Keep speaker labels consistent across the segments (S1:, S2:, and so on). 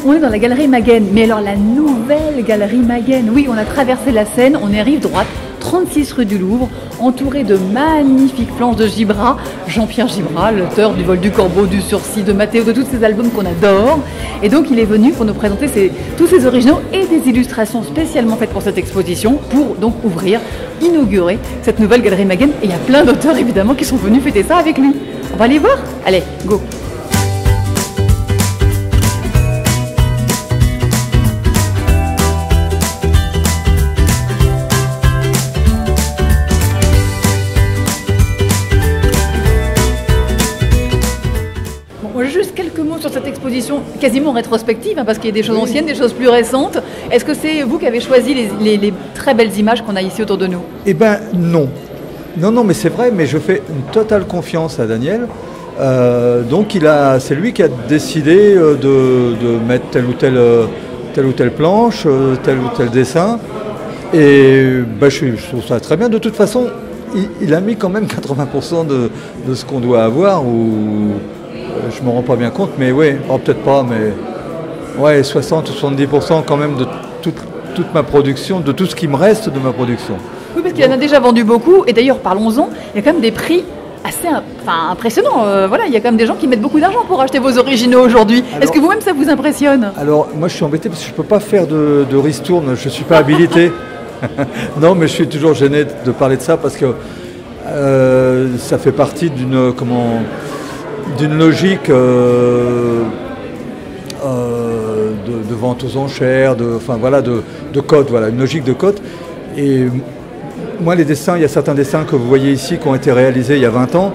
S1: On est dans la galerie Maguen, mais alors la nouvelle galerie Maguen. Oui, on a traversé la Seine, on est rive droite, 36 rue du Louvre, entouré de magnifiques planches de Gibra. Jean-Pierre Gibra, l'auteur du Vol du Corbeau, du Sursis, de Mathéo, de tous ces albums qu'on adore. Et donc il est venu pour nous présenter tous ses originaux et des illustrations spécialement faites pour cette exposition, pour donc inaugurer cette nouvelle galerie Maguen. Et il y a plein d'auteurs évidemment qui sont venus fêter ça avec lui. On va aller voir? Allez, go! Juste quelques mots sur cette exposition quasiment rétrospective, parce qu'il y a des choses anciennes, des choses plus récentes. Est-ce que c'est vous qui avez choisi les très belles images qu'on a ici autour de nous?
S2: Eh bien non. Non, mais c'est vrai, mais je fais une totale confiance à Daniel. Donc c'est lui qui a décidé de mettre telle ou telle planche, tel ou tel dessin. Et je trouve ça très bien. De toute façon, il a mis quand même 80% de ce qu'on doit avoir. Je ne me rends pas bien compte, mais oui, peut-être pas, mais ouais, 60 ou 70% quand même de toute ma production, de tout ce qui me reste de ma production.
S1: Oui, parce qu'il en a déjà vendu beaucoup, et d'ailleurs, parlons-en, il y a quand même des prix assez impressionnants. Voilà, il y a quand même des gens qui mettent beaucoup d'argent pour acheter vos originaux aujourd'hui. Est-ce que vous-même, ça vous impressionne?
S2: Alors, moi, je suis embêté parce que je ne peux pas faire de ristourne, je ne suis pas habilité. Non, mais je suis toujours gêné de parler de ça parce que ça fait partie d'une logique de vente aux enchères, de code, voilà, une logique de code. Et moi, les dessins, il y a certains dessins que vous voyez ici qui ont été réalisés il y a 20 ans.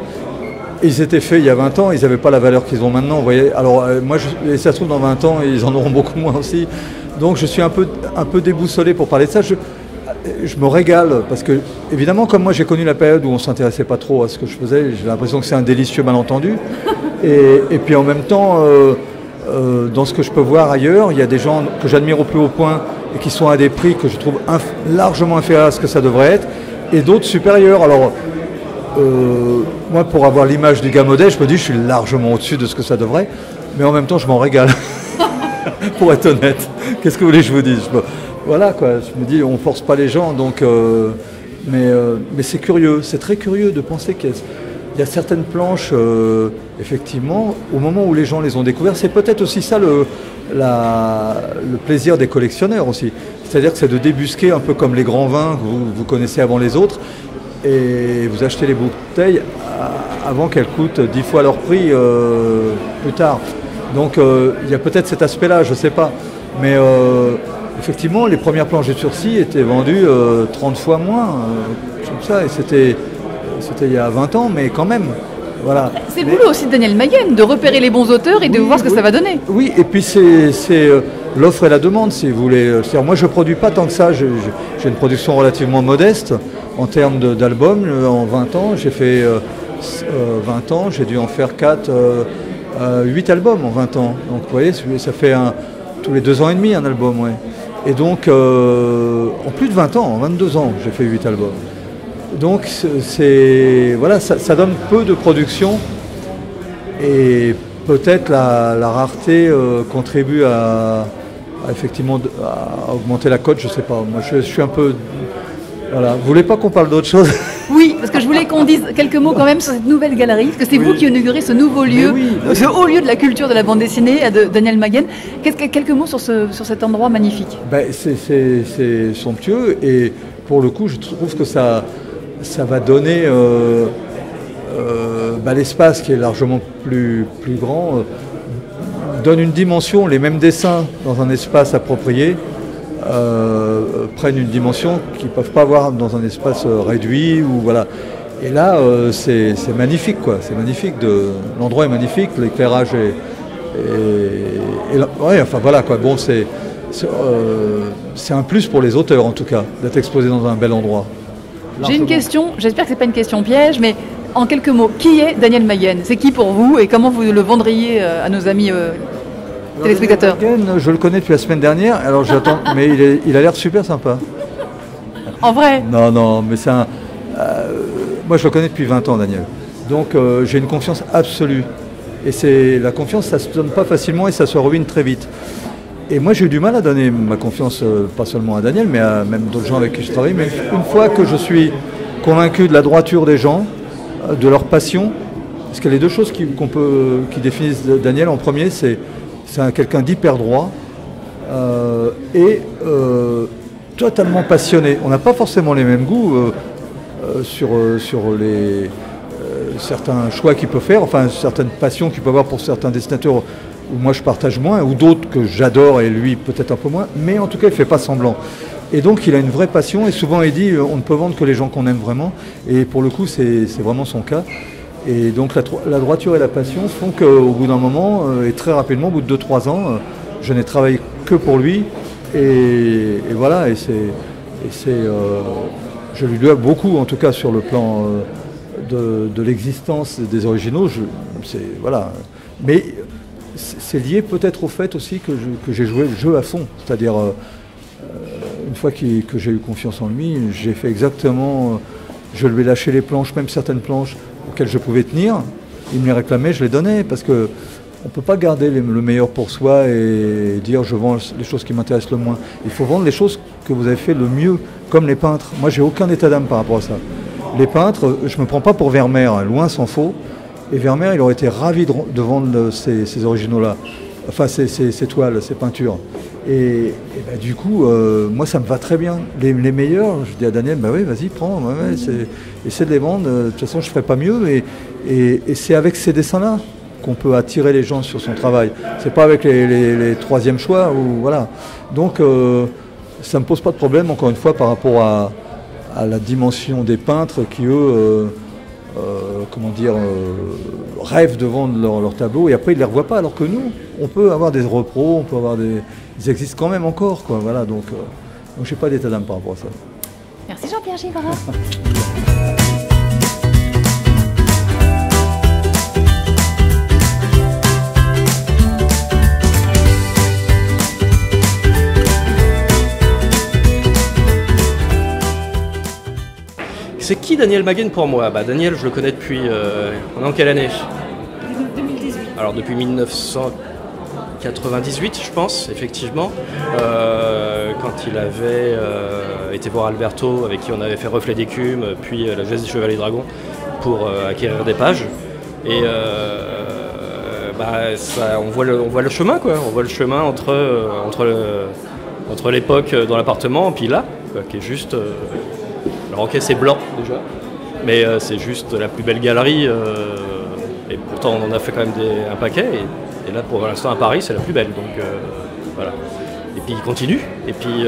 S2: Ils étaient faits il y a 20 ans, ils n'avaient pas la valeur qu'ils ont maintenant. Vous voyez. Alors, et ça se trouve, dans 20 ans, ils en auront beaucoup moins aussi. Donc, je suis un peu déboussolé pour parler de ça. Je me régale parce que, évidemment, comme moi j'ai connu la période où on ne s'intéressait pas trop à ce que je faisais, j'ai l'impression que c'est un délicieux malentendu. Et puis en même temps, dans ce que je peux voir ailleurs, il y a des gens que j'admire au plus haut point et qui sont à des prix que je trouve largement inférieurs à ce que ça devrait être, et d'autres supérieurs. Alors, moi, pour avoir l'image du gars modeste, je me dis je suis largement au-dessus de ce que ça devrait, mais en même temps, je m'en régale, pour être honnête. Qu'est-ce que vous voulez que je vous dise? Voilà quoi, je me dis on force pas les gens, donc mais c'est curieux, c'est très curieux de penser qu'il y a certaines planches, effectivement, au moment où les gens les ont découvertes, c'est peut-être aussi ça le plaisir des collectionneurs aussi. C'est-à-dire que c'est de débusquer un peu comme les grands vins que vous connaissez avant les autres, et vous achetez les bouteilles avant qu'elles coûtent 10 fois leur prix plus tard. Donc il y a peut-être cet aspect-là, je ne sais pas, mais effectivement, les premières planches de Sursis étaient vendues 30 fois moins, comme ça, et c'était il y a 20 ans, mais quand même, voilà.
S1: C'est le boulot aussi de Daniel Maguen, de repérer les bons auteurs et de voir ce que ça va donner.
S2: Oui, et puis c'est l'offre et la demande, si vous voulez. Moi, je ne produis pas tant que ça, j'ai une production relativement modeste en termes d'albums. En 20 ans, j'ai fait 20 ans, j'ai dû en faire 8 albums en 20 ans. Donc, vous voyez, ça fait tous les 2 ans et demi un album, ouais. Et donc, en plus de 20 ans, en 22 ans, j'ai fait 8 albums. Donc, voilà, ça donne peu de production et peut-être la rareté contribue effectivement à augmenter la cote, je ne sais pas. Moi, je suis un peu... Voilà. Vous voulez pas qu'on parle d'autre chose?
S1: Oui, parce que je voulais qu'on dise quelques mots quand même sur cette nouvelle galerie, parce que c'est vous qui inaugurez ce nouveau lieu, ce haut lieu de la culture de la bande dessinée de Daniel Maguen. Quelques mots sur cet endroit magnifique?
S2: C'est somptueux, et pour le coup, je trouve que ça va donner l'espace qui est largement plus grand, donne une dimension, les mêmes dessins dans un espace approprié. Prennent une dimension qu'ils ne peuvent pas avoir dans un espace réduit. Voilà. Et là, c'est magnifique, quoi. C'est magnifique. L'endroit est magnifique, l'éclairage ouais, enfin voilà, quoi. Bon, c'est un plus pour les auteurs, en tout cas, d'être exposés dans un bel endroit.
S1: J'ai une question, j'espère que ce n'est pas une question piège, mais en quelques mots, qui est Daniel Maguen? C'est qui pour vous et comment vous le vendriez à nos amis téléspectateurs?
S2: Je le connais depuis la semaine dernière, alors j'attends, mais il a l'air super sympa.
S1: En vrai?
S2: Non, mais c'est moi je le connais depuis 20 ans, Daniel. Donc j'ai une confiance absolue. Et la confiance, ça ne se donne pas facilement et ça se ruine très vite. Et moi, j'ai eu du mal à donner ma confiance, pas seulement à Daniel, mais à même d'autres gens avec qui je travaille. Mais une fois que je suis convaincu de la droiture des gens, de leur passion, parce que les deux choses qui définissent Daniel en premier, c'est quelqu'un d'hyper droit et totalement passionné. On n'a pas forcément les mêmes goûts sur certains choix qu'il peut faire, enfin certaines passions qu'il peut avoir pour certains dessinateurs où moi je partage moins, ou d'autres que j'adore et lui peut-être un peu moins, mais en tout cas il ne fait pas semblant. Et donc il a une vraie passion et souvent il dit on ne peut vendre que les gens qu'on aime vraiment, et pour le coup c'est vraiment son cas. Et donc la droiture et la passion font qu'au bout d'un moment, et très rapidement, au bout de 2-3 ans, je n'ai travaillé que pour lui, et voilà, je lui dois beaucoup, en tout cas sur le plan de l'existence des originaux, voilà. Mais c'est lié peut-être au fait aussi que j'ai joué le jeu à fond, c'est-à-dire une fois que j'ai eu confiance en lui, j'ai fait exactement, je lui ai lâché les planches, même certaines planches auxquelles je pouvais tenir, il me les réclamait, je les donnais, parce que on ne peut pas garder le meilleur pour soi et dire je vends les choses qui m'intéressent le moins. Il faut vendre les choses que vous avez fait le mieux, comme les peintres. Moi j'ai aucun état d'âme par rapport à ça. Les peintres, je ne me prends pas pour Vermeer, loin s'en faut. Et Vermeer, il aurait été ravi de vendre ces originaux-là, enfin ces toiles, ces peintures. Et ben, du coup, moi ça me va très bien. Les meilleurs, je dis à Daniel, bah oui, vas-y, prends, essaie de les vendre, de toute façon je ne ferai pas mieux. Et c'est avec ces dessins-là qu'on peut attirer les gens sur son travail. C'est pas avec les troisièmes choix, voilà. Donc ça ne me pose pas de problème, encore une fois, par rapport à la dimension des peintres qui, eux, rêvent de vendre leurs tableaux et après ils ne les revoient pas, alors que nous, on peut avoir des repros, ils existent quand même encore, quoi, voilà, donc je n'ai pas d'état d'âme par rapport à ça.
S1: Merci Jean-Pierre Gibra.
S3: C'est qui Daniel Maguen pour moi? Daniel, je le connais depuis... on est en quelle année?
S1: 2018.
S3: Alors depuis 1998, je pense, effectivement. Quand il avait été voir Alberto, avec qui on avait fait Reflet d'écume, puis la Geste des Chevaliers Dragons, pour acquérir des pages. Et on voit le chemin, quoi. On voit le chemin entre l'époque dans l'appartement, et puis là, quoi, qui est juste... Alors ok, c'est blanc déjà, mais c'est juste la plus belle galerie, et pourtant on en a fait quand même un paquet, et là pour l'instant à Paris c'est la plus belle, donc voilà. Et puis il continue, et puis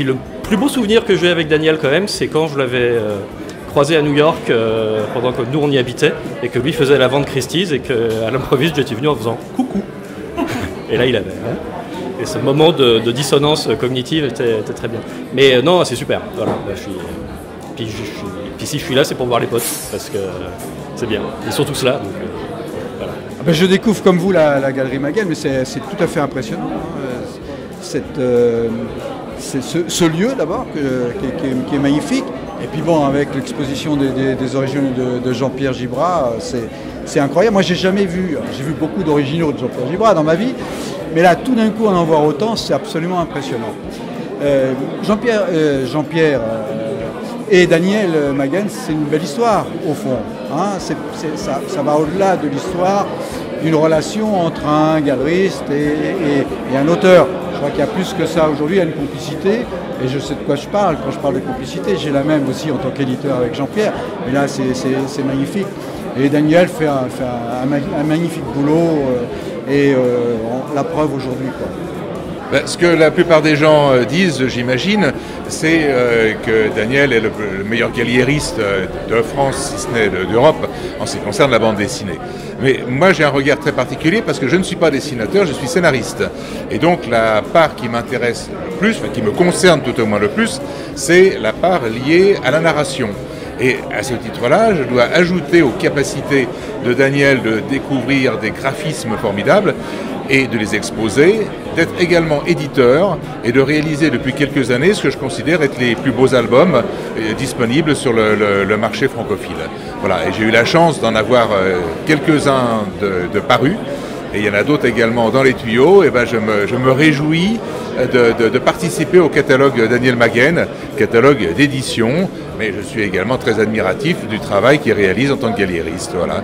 S3: le plus beau souvenir que j'ai avec Daniel quand même, c'est quand je l'avais croisé à New York pendant que nous on y habitait, et que lui faisait la vente Christie's, et qu'à l'improviste j'étais venu en faisant coucou, et là il avait... Et ce moment de dissonance cognitive était très bien. Mais non, c'est super. Voilà, puis si je suis là, c'est pour voir les potes, parce que c'est bien. Ils sont tous là, donc voilà.
S4: Je découvre comme vous la Galerie Maguen, mais c'est tout à fait impressionnant. Ce lieu d'abord qui est magnifique. Et puis bon, avec l'exposition des originaux de Jean-Pierre Gibra, c'est incroyable. Moi, j'ai vu beaucoup d'originaux de Jean-Pierre Gibra dans ma vie. Mais là, tout d'un coup, en voir autant, c'est absolument impressionnant. Jean-Pierre et Daniel Maguen, c'est une belle histoire, au fond. Hein, ça va au-delà de l'histoire d'une relation entre un galeriste et un auteur. Je crois qu'il y a plus que ça aujourd'hui, il y a une complicité, et je sais de quoi je parle. Quand je parle de complicité, j'ai la même aussi en tant qu'éditeur avec Jean-Pierre, mais là, c'est magnifique. Et Daniel fait un magnifique boulot, et la preuve aujourd'hui, quoi.
S5: Ce que la plupart des gens disent, j'imagine, c'est que Daniel est le meilleur galliériste de France, si ce n'est d'Europe, en ce qui concerne la bande dessinée. Mais moi, j'ai un regard très particulier parce que je ne suis pas dessinateur, je suis scénariste. Et donc, la part qui m'intéresse le plus, enfin, qui me concerne tout au moins le plus, c'est la part liée à la narration. Et à ce titre-là, je dois ajouter aux capacités de Daniel de découvrir des graphismes formidables et de les exposer, d'être également éditeur et de réaliser depuis quelques années ce que je considère être les plus beaux albums disponibles sur le marché francophile. Voilà, et j'ai eu la chance d'en avoir quelques-uns de parus. et il y en a d'autres également dans les tuyaux, et ben je me réjouis de participer au catalogue Daniel Maguen, catalogue d'édition, mais je suis également très admiratif du travail qu'il réalise en tant que galériste. Voilà.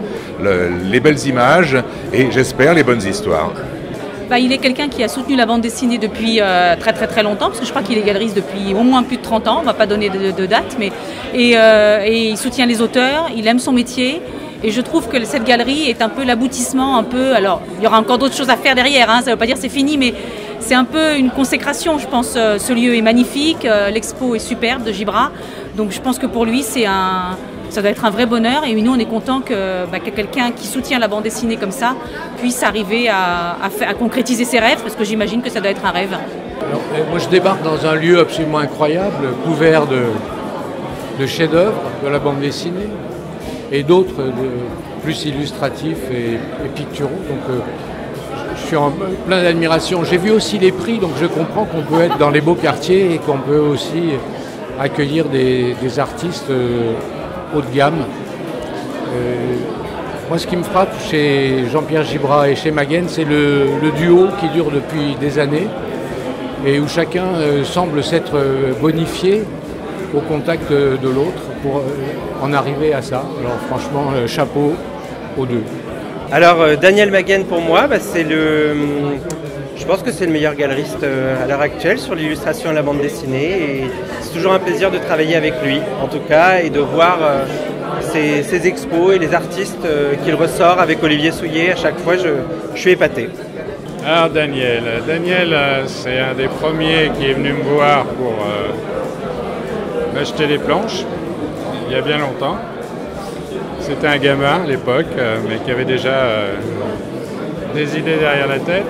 S5: Les belles images et j'espère les bonnes histoires.
S6: Il est quelqu'un qui a soutenu la bande dessinée depuis très longtemps, parce que je crois qu'il est galeriste depuis au moins plus de 30 ans, on ne va pas donner de date, mais et il soutient les auteurs, il aime son métier, et je trouve que cette galerie est un peu l'aboutissement, alors il y aura encore d'autres choses à faire derrière, hein, ça ne veut pas dire c'est fini, mais c'est un peu une consécration, je pense. Ce lieu est magnifique, l'expo est superbe de Gibra, donc je pense que pour lui ça doit être un vrai bonheur, et nous on est content que quelqu'un qui soutient la bande dessinée comme ça puisse arriver à concrétiser ses rêves, parce que j'imagine que ça doit être un rêve.
S7: Alors, moi je débarque dans un lieu absolument incroyable, couvert de chefs-d'œuvre de la bande dessinée et d'autres plus illustratifs et picturaux. Donc je suis en plein d'admiration. J'ai vu aussi les prix, donc je comprends qu'on peut être dans les beaux quartiers et qu'on peut aussi accueillir des artistes haut de gamme. Moi, ce qui me frappe chez Jean-Pierre Gibra et chez Maguen, c'est le duo qui dure depuis des années et où chacun semble s'être bonifié au contact de l'autre pour en arriver à ça. Alors franchement, chapeau aux deux.
S8: Alors Daniel Maguen pour moi, je pense que c'est le meilleur galeriste à l'heure actuelle sur l'illustration et la bande dessinée, et c'est toujours un plaisir de travailler avec lui en tout cas, et de voir ses expos et les artistes qu'il ressort avec Olivier Souillet. À chaque fois je suis épaté.
S9: Alors Daniel, c'est un des premiers qui est venu me voir pour m'acheter des planches il y a bien longtemps. C'était un gamin à l'époque, mais qui avait déjà des idées derrière la tête.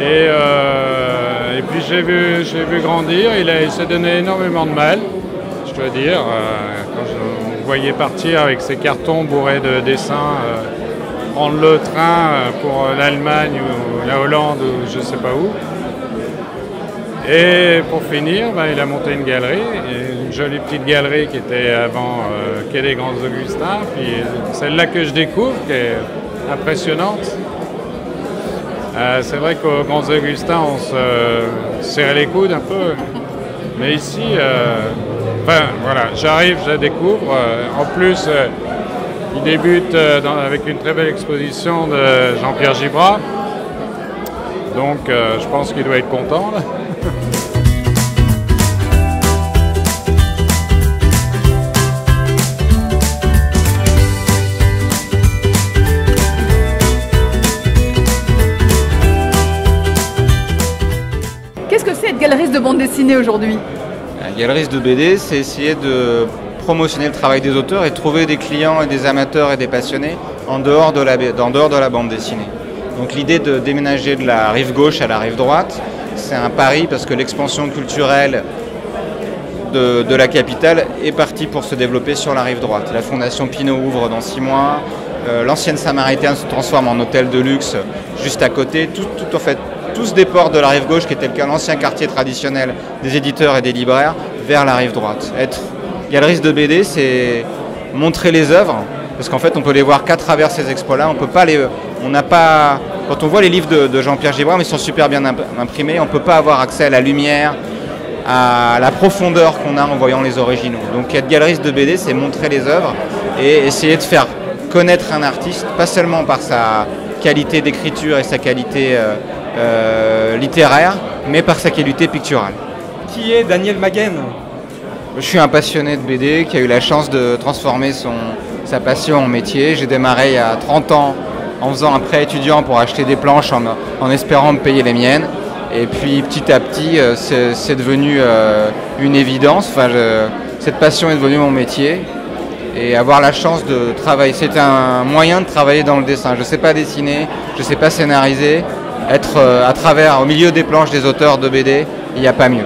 S9: Et puis j'ai vu grandir, il s'est donné énormément de mal, je dois dire. Quand je le voyais partir avec ses cartons bourrés de dessins, prendre le train pour l'Allemagne ou la Hollande ou je ne sais pas où. Et pour finir, il a monté une galerie, une jolie petite galerie qui était avant Quai des Grands Augustins, puis celle-là que je découvre, qui est impressionnante. C'est vrai qu'aux Grands Augustins, on se serrait les coudes un peu, mais ici, voilà, j'arrive, je la découvre. En plus, il débute avec une très belle exposition de Jean-Pierre Gibra, donc je pense qu'il doit être content là.
S1: Qu'est-ce que c'est être galeriste de bande dessinée aujourd'hui?
S10: Un galeriste de BD, c'est essayer de promotionner le travail des auteurs et trouver des clients et des amateurs et des passionnés en dehors de la bande dessinée. Donc l'idée de déménager de la rive gauche à la rive droite, c'est un pari parce que l'expansion culturelle de la capitale est partie pour se développer sur la rive droite. La Fondation Pinault ouvre dans 6 mois, l'ancienne Samaritaine se transforme en hôtel de luxe juste à côté, tout se déporte de la rive gauche, qui était l'ancien quartier traditionnel des éditeurs et des libraires, vers la rive droite. Être galeriste de BD, c'est montrer les œuvres, parce qu'en fait on peut les voir qu'à travers ces expos-là. Quand on voit les livres de Jean-Pierre Gibra, mais ils sont super bien imprimés, on ne peut pas avoir accès à la lumière, à la profondeur qu'on a en voyant les originaux. Donc être galeriste de BD, c'est montrer les œuvres et essayer de faire connaître un artiste, pas seulement par sa qualité d'écriture et sa qualité littéraire, mais par sa qualité picturale.
S8: Qui est Daniel Maguen?
S10: Je suis un passionné de BD qui a eu la chance de transformer sa passion en métier. J'ai démarré il y a 30 ans en faisant un prêt étudiant pour acheter des planches en espérant me payer les miennes. Et puis petit à petit, c'est devenu une évidence. Cette passion est devenue mon métier. Et avoir la chance de travailler, c'est un moyen de travailler dans le dessin. Je ne sais pas dessiner, je ne sais pas scénariser. Être au milieu des planches des auteurs de BD, il n'y a pas mieux.